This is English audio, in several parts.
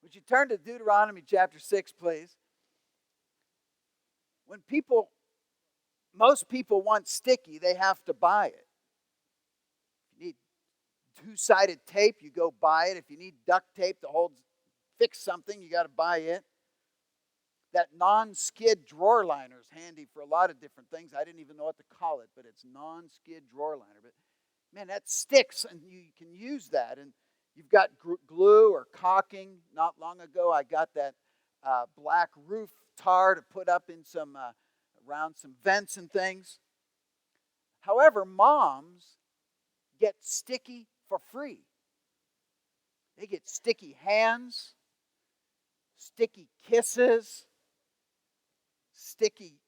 Would you turn to Deuteronomy chapter 6, please? When most people want sticky, they have to buy it. If you need two-sided tape, you go buy it. If you need duct tape to fix something, you got to buy it. That non-skid drawer liner is handy for a lot of different things. I didn't even know what to call it, but it's non-skid drawer liner. But man, that sticks, and you can use that. And you've got glue or caulking. Not long ago, I got that black roof tar to put up in around some vents and things. However, moms get sticky for free. They get sticky hands, sticky kisses, sticky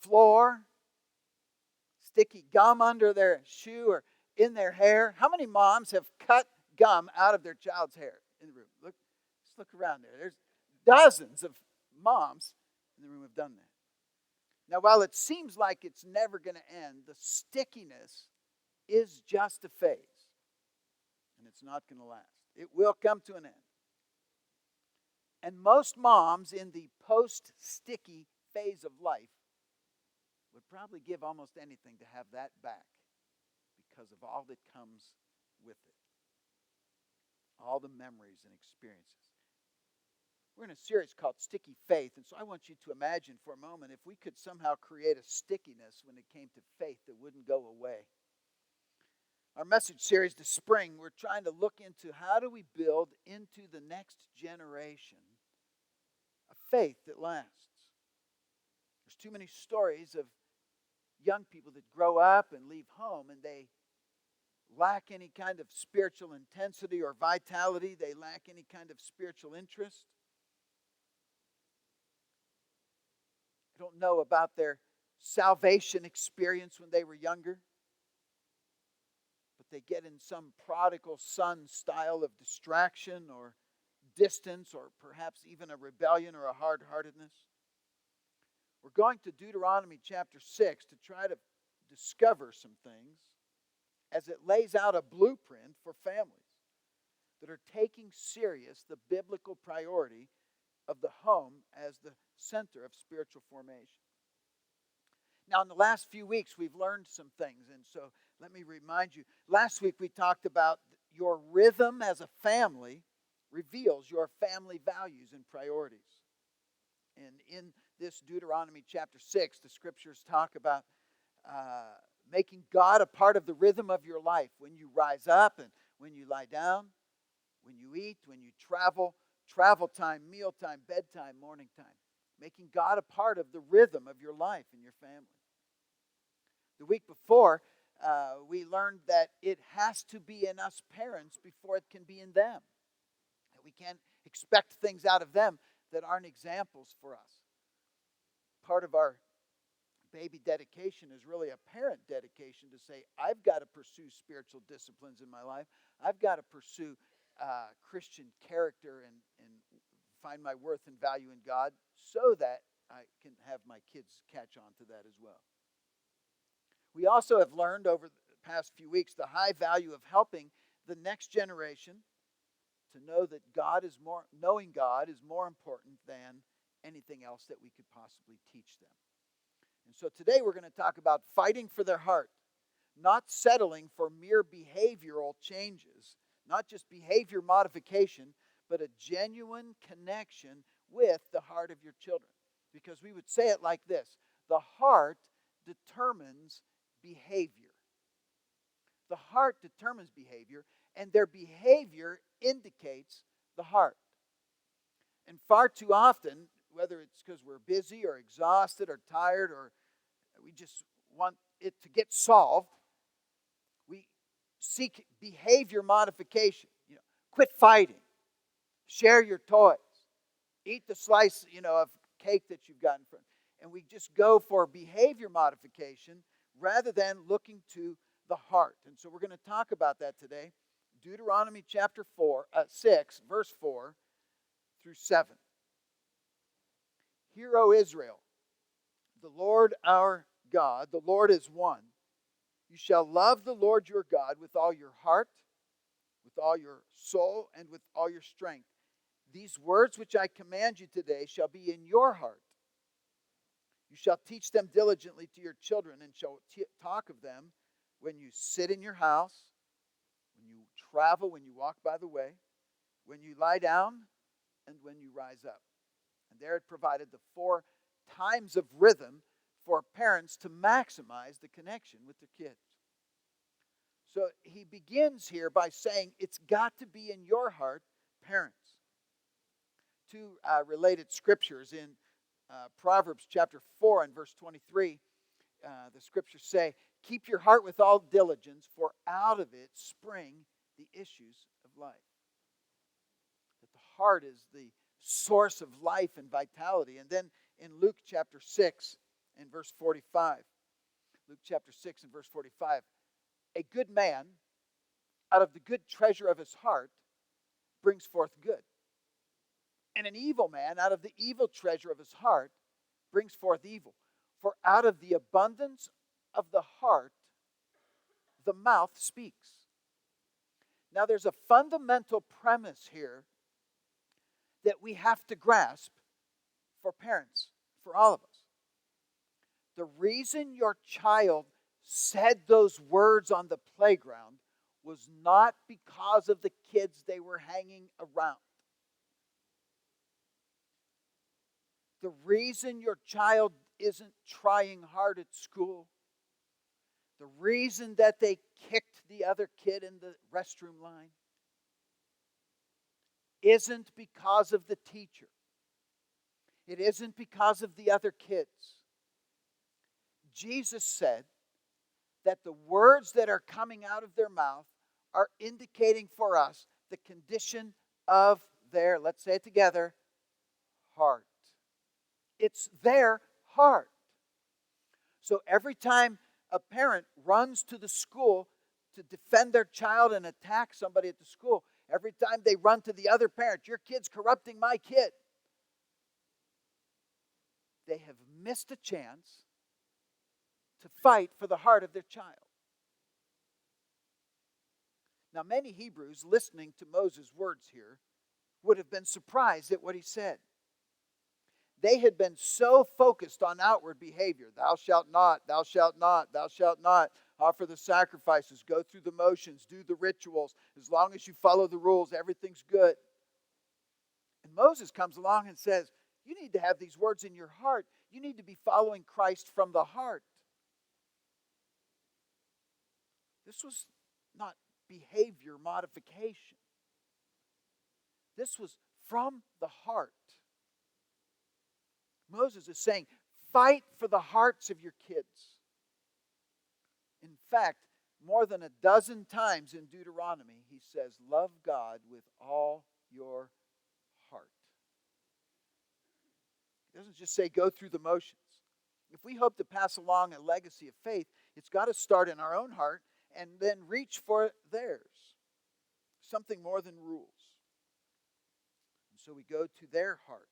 floor, sticky gum under their shoe or in their hair. How many moms have cut gum out of their child's hair in the room? Just look around there. There's dozens of moms in the room have done that. Now, while it seems like it's never going to end, the stickiness is just a phase, and it's not going to last. It will come to an end. And most moms in the post-sticky phase of life would probably give almost anything to have that back because of all that comes with it. All the memories and experiences. We're in a series called Sticky Faith, and so I want you to imagine for a moment if we could somehow create a stickiness when it came to faith that wouldn't go away. Our message series this spring, we're trying to look into how do we build into the next generation a faith that lasts. There's too many stories of young people that grow up and leave home and they lack any kind of spiritual intensity or vitality. They lack any kind of spiritual interest. I don't know about their salvation experience when they were younger, but they get in some prodigal son style of distraction or distance or perhaps even a rebellion or a hard-heartedness. We're going to Deuteronomy chapter 6 to try to discover some things as it lays out a blueprint for families that are taking serious the biblical priority of the home as the center of spiritual formation. Now, in the last few weeks, we've learned some things, and so let me remind you. Last week, we talked about your rhythm as a family reveals your family values and priorities. And in this Deuteronomy chapter 6, the scriptures talk about making God a part of the rhythm of your life. When you rise up and when you lie down, when you eat, when you travel time, meal time, bedtime, morning time. Making God a part of the rhythm of your life and your family. The week before, we learned that it has to be in us parents before it can be in them. That we can't expect things out of them that aren't examples for us. Part of our baby dedication is really a parent dedication to say, I've got to pursue spiritual disciplines in my life. I've got to pursue Christian character and find my worth and value in God so that I can have my kids catch on to that as well. We also have learned over the past few weeks the high value of helping the next generation to know that knowing God is more important than anything else that we could possibly teach them. And so today we're going to talk about fighting for their heart, not settling for mere behavioral changes, not just behavior modification, but a genuine connection with the heart of your children. Because we would say it like this: the heart determines behavior. The heart determines behavior, and their behavior indicates the heart. And far too often, whether it's because we're busy or exhausted or tired or we just want it to get solved, we seek behavior modification. Quit fighting. Share your toys. Eat the slice, of cake that you've got in front. And we just go for behavior modification rather than looking to the heart. And so we're going to talk about that today. Deuteronomy chapter 6, verse 4 through 7. Hear, O Israel, the Lord our God, the Lord is one. You shall love the Lord your God with all your heart, with all your soul, and with all your strength. These words which I command you today shall be in your heart. You shall teach them diligently to your children, and shall talk of them when you sit in your house, when you travel, when you walk by the way, when you lie down, and when you rise up. And there it provided the 4 times of rhythm for parents to maximize the connection with their kids. So he begins here by saying it's got to be in your heart, parents. 2 related scriptures in Proverbs chapter 4 and verse 23. The scriptures say, keep your heart with all diligence, for out of it spring the issues of life. That the heart is the source of life and vitality. And then in Luke chapter 6 and verse 45, Luke chapter 6 and verse 45, a good man out of the good treasure of his heart brings forth good. And an evil man out of the evil treasure of his heart brings forth evil. For out of the abundance of the heart, the mouth speaks. Now there's a fundamental premise here that we have to grasp for parents, for all of us. The reason your child said those words on the playground was not because of the kids they were hanging around. The reason your child isn't trying hard at school, the reason that they kicked the other kid in the restroom line, isn't because of the teacher. It isn't because of the other kids. Jesus said that the words that are coming out of their mouth are indicating for us the condition of their, let's say it together, heart. It's their heart. So every time a parent runs to the school to defend their child and attack somebody at the school, every time they run to the other parent, your kid's corrupting my kid, they have missed a chance to fight for the heart of their child. Now, many Hebrews listening to Moses' words here would have been surprised at what he said. They had been so focused on outward behavior. Thou shalt not, thou shalt not, thou shalt not offer the sacrifices, go through the motions, do the rituals. As long as you follow the rules, everything's good. And Moses comes along and says, you need to have these words in your heart. You need to be following Christ from the heart. This was not behavior modification. This was from the heart. Moses is saying, fight for the hearts of your kids. In fact, more than a dozen times in Deuteronomy, he says, love God with all your heart. He doesn't just say go through the motions. If we hope to pass along a legacy of faith, it's got to start in our own heart and then reach for theirs. Something more than rules. And so we go to their heart.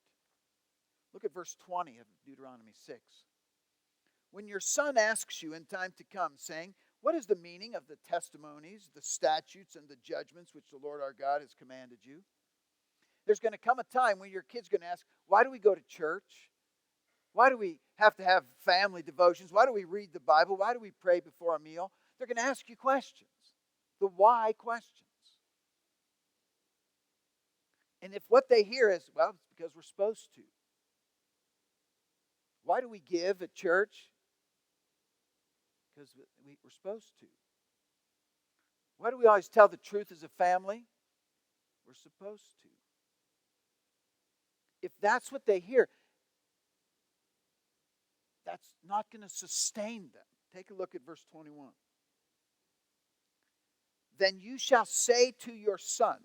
Look at verse 20 of Deuteronomy 6. When your son asks you in time to come, saying, what is the meaning of the testimonies, the statutes, and the judgments which the Lord our God has commanded you? There's going to come a time when your kid's going to ask, why do we go to church? Why do we have to have family devotions? Why do we read the Bible? Why do we pray before a meal? They're going to ask you questions, the why questions. And if what they hear is, well, it's because we're supposed to. Why do we give at church? Because we're supposed to. Why do we always tell the truth as a family? We're supposed to. If that's what they hear, that's not going to sustain them. Take a look at verse 21. Then you shall say to your son,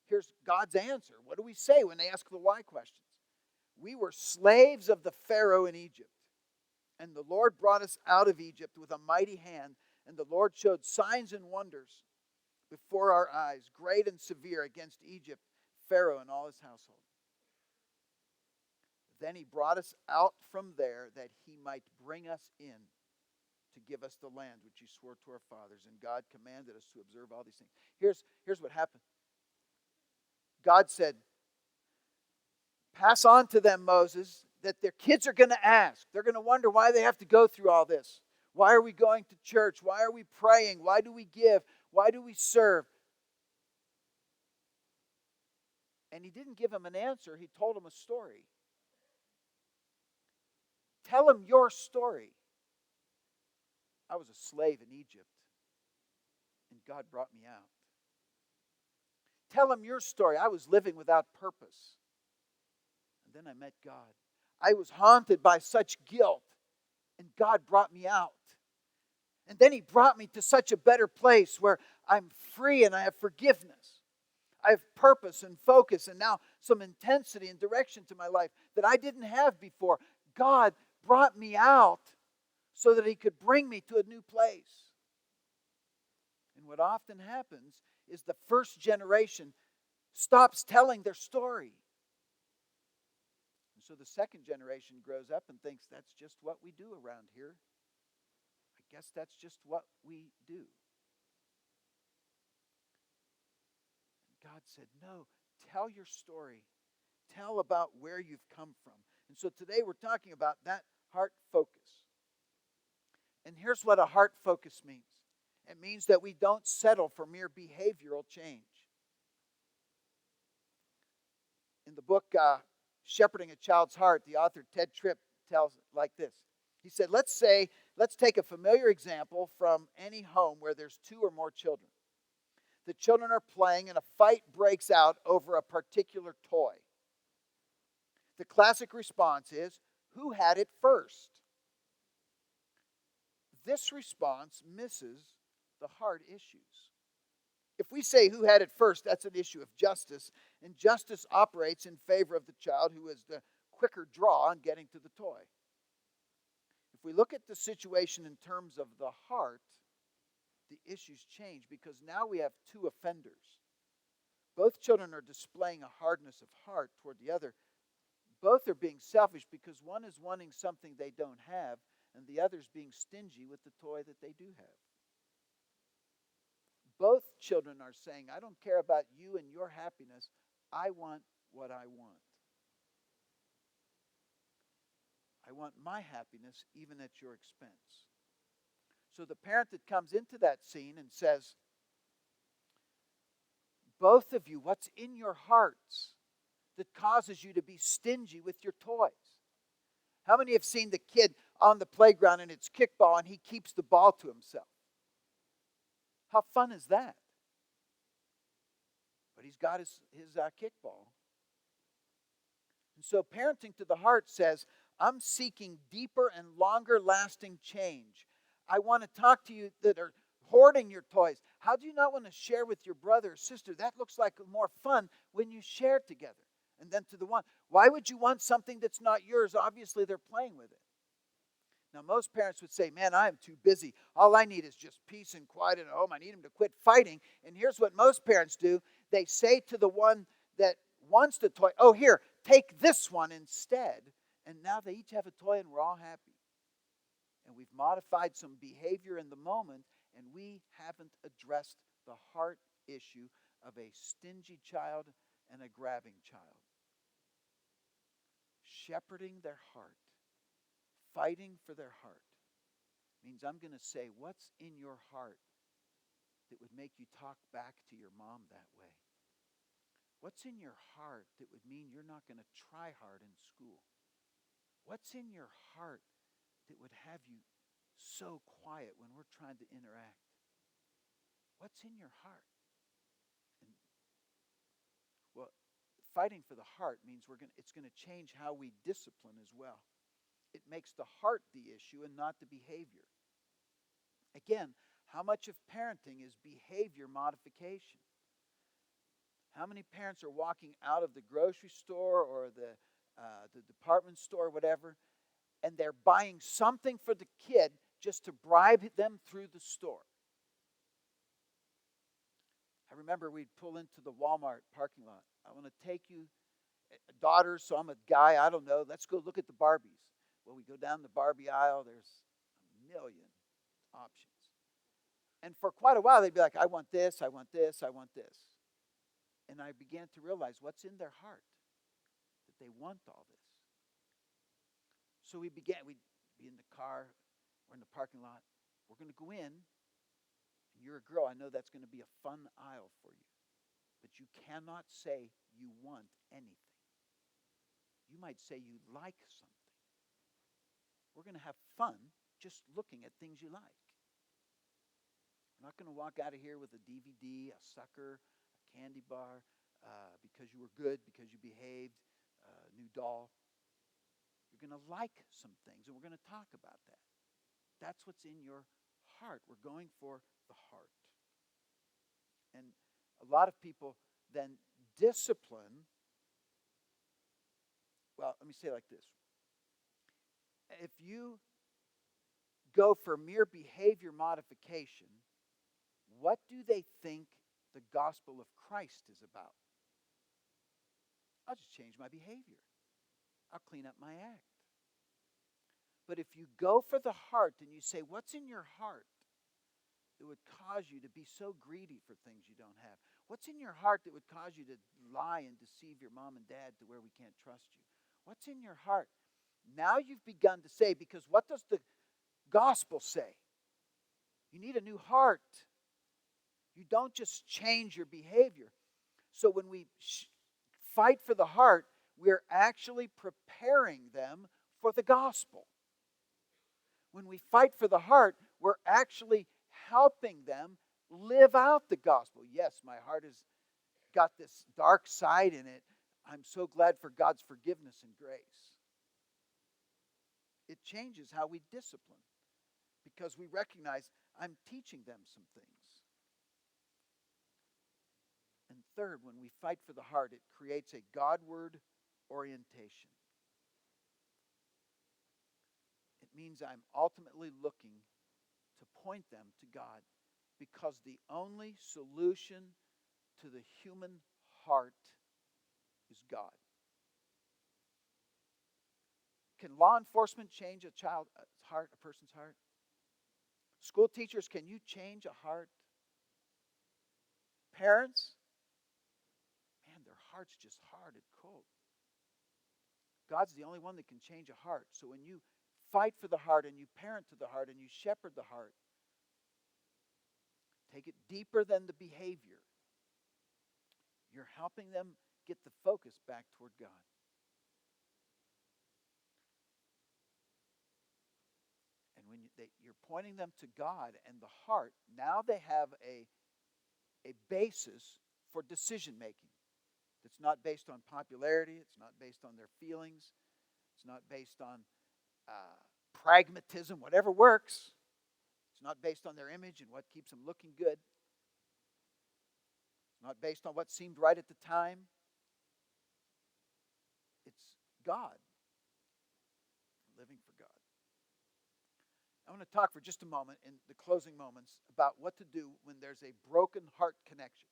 here's God's answer. What do we say when they ask the why questions? We were slaves of the Pharaoh in Egypt, and the Lord brought us out of Egypt with a mighty hand, and the Lord showed signs and wonders before our eyes, great and severe, against Egypt, Pharaoh and all his household. Then he brought us out from there that he might bring us in to give us the land which he swore to our fathers, and God commanded us to observe all these things. Here's what happened. God said, Pass on to them, Moses, that their kids are going to ask. They're going to wonder why they have to go through all this. Why are we going to church? Why are we praying? Why do we give? Why do we serve? And he didn't give them an answer. He told them a story. Tell them your story. I was a slave in Egypt, and God brought me out. Tell them your story. I was living without purpose, and then I met God. I was haunted by such guilt, and God brought me out. And then he brought me to such a better place where I'm free and I have forgiveness. I have purpose and focus and now some intensity and direction to my life that I didn't have before. God brought me out so that he could bring me to a new place. And what often happens is the first generation stops telling their story. And so the second generation grows up and thinks that's just what we do around here. I guess that's just what we do. And God said, no, tell your story. Tell about where you've come from. And so today we're talking about that heart focus. And here's what a heart focus means. It means that we don't settle for mere behavioral change. In the book Shepherding a Child's Heart, the author Ted Tripp tells it like this. He said, let's take a familiar example from any home where there's two or more children. The children are playing and a fight breaks out over a particular toy. The classic response is, who had it first? This response misses the hard issues. If we say who had it first, that's an issue of justice, and justice operates in favor of the child who is the quicker draw on getting to the toy. If we look at the situation in terms of the heart, the issues change because now we have two offenders. Both children are displaying a hardness of heart toward the other. Both are being selfish because one is wanting something they don't have and the other is being stingy with the toy that they do have. Both children are saying, I don't care about you and your happiness. I want what I want. I want my happiness even at your expense. So the parent that comes into that scene and says, both of you, what's in your hearts that causes you to be stingy with your toys? How many have seen the kid on the playground and it's kickball and he keeps the ball to himself? How fun is that? But he's got his kickball. And so parenting to the heart says, I'm seeking deeper and longer lasting change. I want to talk to you that are hoarding your toys. How do you not want to share with your brother or sister? That looks like more fun when you share together. And then to the one, why would you want something that's not yours? Obviously, they're playing with it. Now, most parents would say, man, I am too busy. All I need is just peace and quiet at home. I need him to quit fighting. And here's what most parents do. They say to the one that wants the toy, oh, here, take this one instead. And now they each have a toy and we're all happy. And we've modified some behavior in the moment and we haven't addressed the heart issue of a stingy child and a grabbing child. Shepherding their heart, fighting for their heart, means I'm going to say, what's in your heart that would make you talk back to your mom that way? What's in your heart that would mean you're not going to try hard in school? What's in your heart that would have you so quiet when we're trying to interact? What's in your heart? And, well, fighting for the heart means it's going to change how we discipline as well. It makes the heart the issue and not the behavior. Again, how much of parenting is behavior modification? How many parents are walking out of the grocery store or the department store, whatever, and they're buying something for the kid just to bribe them through the store? I remember we'd pull into the Walmart parking lot. I want to take you, daughters, so I'm a guy, I don't know, let's go look at the Barbies. Well, we go down the Barbie aisle, there's a million options. And for quite a while, they'd be like, I want this, I want this, I want this. And I began to realize what's in their heart that they want all this. So we'd be in the car, or in the parking lot. We're going to go in, and you're a girl. I know that's going to be a fun aisle for you. But you cannot say you want anything. You might say you like something. We're going to have fun just looking at things you like. We're not going to walk out of here with a DVD, a sucker, a candy bar, because you were good, because you behaved, a new doll. You're going to like some things, and we're going to talk about that. That's what's in your heart. We're going for the heart. And a lot of people then discipline. Well, let me say it like this. If you go for mere behavior modification, what do they think the gospel of Christ is about? I'll just change my behavior. I'll clean up my act. But if you go for the heart and you say, what's in your heart that would cause you to be so greedy for things you don't have? What's in your heart that would cause you to lie and deceive your mom and dad to where we can't trust you? What's in your heart? Now you've begun to say, because what does the gospel say? You need a new heart. You don't just change your behavior. So when we fight for the heart, we're actually preparing them for the gospel. When we fight for the heart, we're actually helping them live out the gospel. Yes, my heart has got this dark side in it. I'm so glad for God's forgiveness and grace. It changes how we discipline because we recognize I'm teaching them some things. And third, when we fight for the heart, it creates a Godward orientation. It means I'm ultimately looking to point them to God, because the only solution to the human heart is God. Can law enforcement change a child's heart, a person's heart? School teachers, can you change a heart? Parents, man, their heart's just hard and cold. God's the only one that can change a heart. So when you fight for the heart and you parent to the heart and you shepherd the heart, take it deeper than the behavior. You're helping them get the focus back toward God. And when you're pointing them to God and the heart, now they have a basis for decision making. It's not based on popularity. It's not based on their feelings. It's not based on pragmatism, whatever works. It's not based on their image and what keeps them looking good. It's not based on what seemed right at the time. It's God. Living for God. I want to talk for just a moment in the closing moments about what to do when there's a broken heart connection.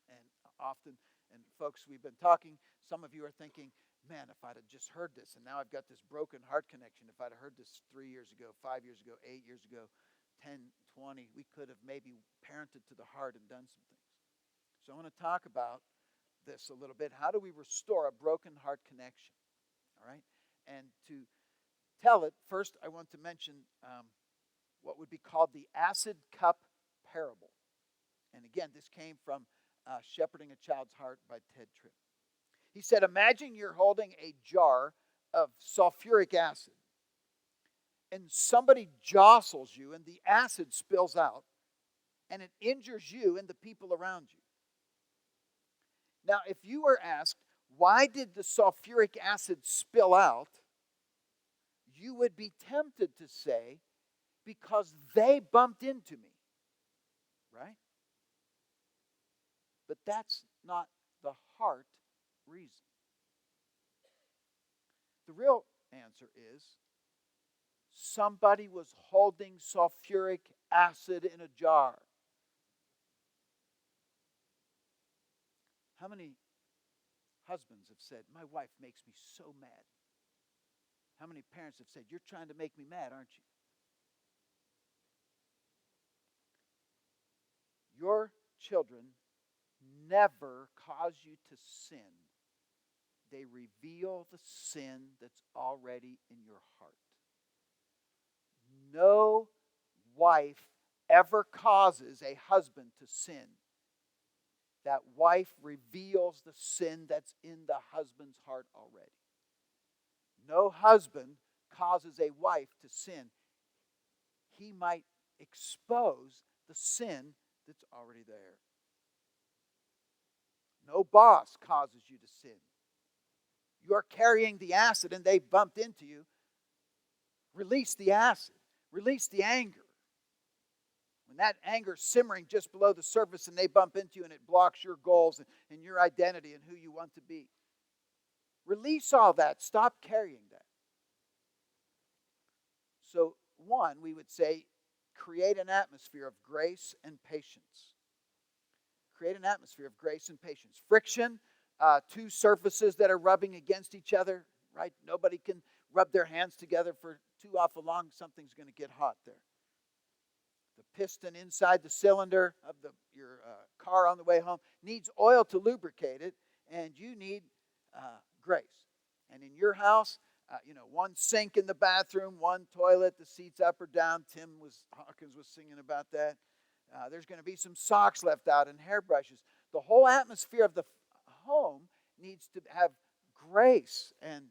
And often, and folks, we've been talking, some of you are thinking, man, if I'd have just heard this, and now I've got this broken heart connection. If I'd have heard this 3 years ago, 5 years ago, 8 years ago, 10, 20, we could have maybe parented to the heart and done some things. So I want to talk about this a little bit. How do we restore a broken heart connection? All right? And to tell it, first I want to mention what would be called the acid cup parable. And again, this came from Shepherding a Child's Heart by Ted Tripp. He said, imagine you're holding a jar of sulfuric acid, and somebody jostles you, and the acid spills out, and it injures you and the people around you. Now, if you were asked, why did the sulfuric acid spill out? You would be tempted to say, because they bumped into me, right? But that's not the heart reason. The real answer is somebody was holding sulfuric acid in a jar. How many husbands have said, my wife makes me so mad? How many parents have said, you're trying to make me mad, aren't you? Your children never cause you to sin they reveal the sin that's already in your heart. No wife ever causes a husband to sin. That wife reveals the sin that's in the husband's heart already. No husband causes a wife to sin. He might expose the sin that's already there. No boss causes you to sin. You're carrying the acid and they bumped into you. Release the acid. Release the anger. When that anger's simmering just below the surface and they bump into you and it blocks your goals and your identity and who you want to be. Release all that. Stop carrying that. So, one, we would say, create an atmosphere of grace and patience. Create an atmosphere of grace and patience. Friction, two surfaces that are rubbing against each other, right? Nobody can rub their hands together for too awful long. Something's going to get hot there. The piston inside the cylinder of your car on the way home needs oil to lubricate it, and you need grace. And in your house, one sink in the bathroom, one toilet, the seats up or down. Hawkins was singing about that. There's going to be some socks left out and hairbrushes. The whole atmosphere of the home needs to have grace and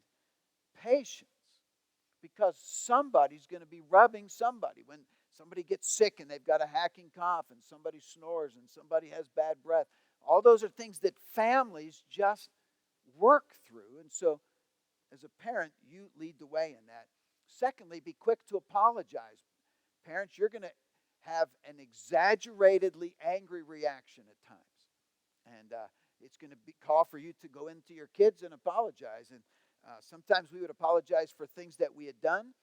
patience because somebody's going to be rubbing somebody. When somebody gets sick and they've got a hacking cough and somebody snores and somebody has bad breath, all those are things that families just work through. And so as a parent, you lead the way in that. Secondly, be quick to apologize. Parents, you're going to have an exaggeratedly angry reaction at times. And it's going to call for you to go into your kids and apologize. And sometimes we would apologize for things that we had done.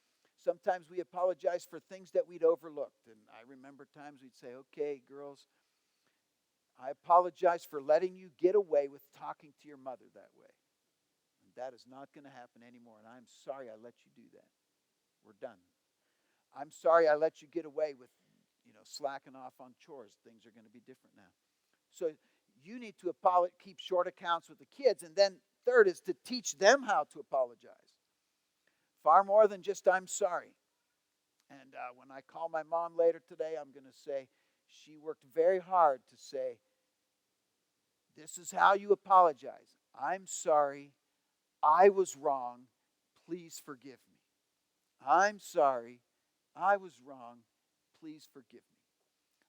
Sometimes we apologize for things that we'd overlooked. And I remember times we'd say, okay, girls, I apologize for letting you get away with talking to your mother that way. And that is not going to happen anymore. And I'm sorry I let you do that. We're done. I'm sorry I let you get away with slacking off on chores. Things are going to be different now. So you need to keep short accounts with the kids. And then third is to teach them how to apologize. Far more than just I'm sorry. And when I call my mom later today, I'm going to say she worked very hard to say, this is how you apologize. I'm sorry. I was wrong. Please forgive me. I'm sorry. I was wrong. Please forgive me.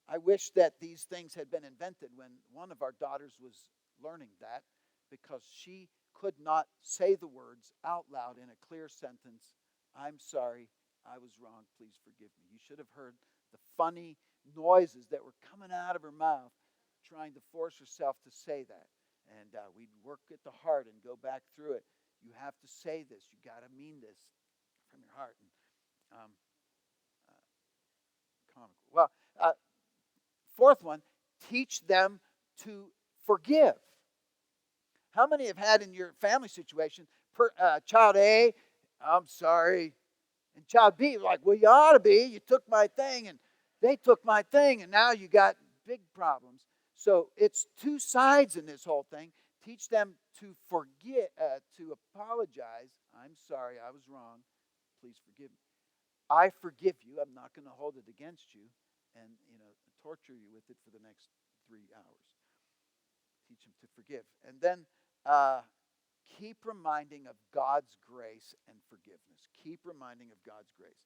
I wish that these things had been invented when one of our daughters was learning that, because she could not say the words out loud in a clear sentence, I'm sorry, I was wrong, please forgive me. You should have heard the funny noises that were coming out of her mouth trying to force herself to say that. And we'd work at the heart and go back through it. You have to say this. You got to mean this from your heart. And, comical. Well, fourth one, teach them to forgive. How many have had in your family situation, child A, I'm sorry, and child B, like, well, you ought to be. You took my thing, and they took my thing, and now you got big problems. So it's two sides in this whole thing. Teach them to forget, to apologize. I'm sorry, I was wrong. Please forgive me. I forgive you. I'm not going to hold it against you and torture you with it for the next 3 hours. Teach them to forgive. And then keep reminding of God's grace and forgiveness. Keep reminding of God's grace.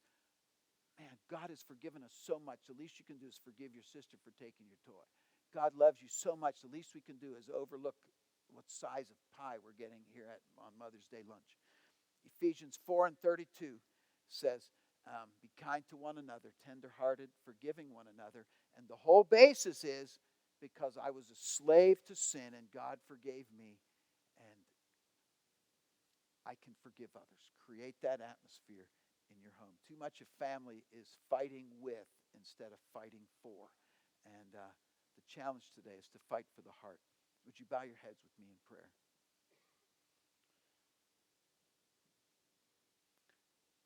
Man, God has forgiven us so much. The least you can do is forgive your sister for taking your toy. God loves you so much. The least we can do is overlook what size of pie we're getting here on Mother's Day lunch. Ephesians 4:32 says, be kind to one another, tenderhearted, forgiving one another. And the whole basis is because I was a slave to sin and God forgave me, and I can forgive others. Create that atmosphere in your home. Too much of family is fighting with instead of fighting for. And the challenge today is to fight for the heart. Would you bow your heads with me in prayer?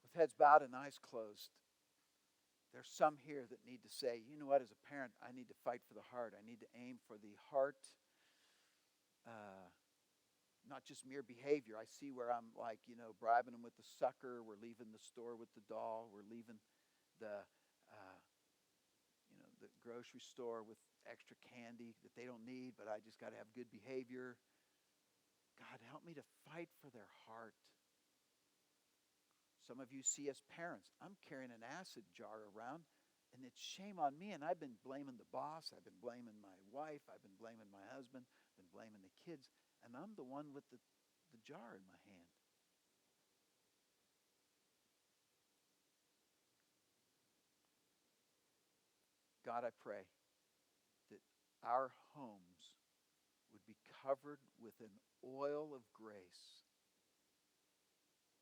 With heads bowed and eyes closed, there's some here that need to say, you know what, as a parent, I need to fight for the heart. I need to aim for the heart not just mere behavior. I see where I'm like, bribing them with the sucker. We're leaving the store with the doll. We're leaving the, the grocery store with extra candy that they don't need, but I just got to have good behavior. God, help me to fight for their heart. Some of you see as parents, I'm carrying an acid jar around, and it's shame on me, and I've been blaming the boss, I've been blaming my wife, I've been blaming my husband, I've been blaming the kids, and I'm the one with the jar in my hand. God, I pray that our homes would be covered with an oil of grace,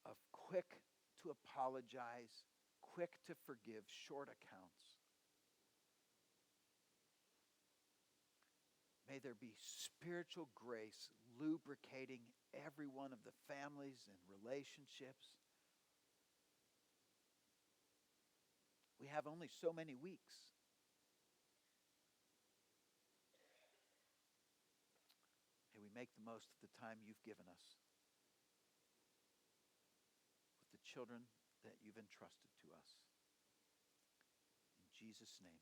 of quick to apologize, quick to forgive, short accounts. May there be spiritual grace lubricating every one of the families and relationships. We have only so many weeks. May we make the most of the time you've given us with the children that you've entrusted to us. In Jesus' name.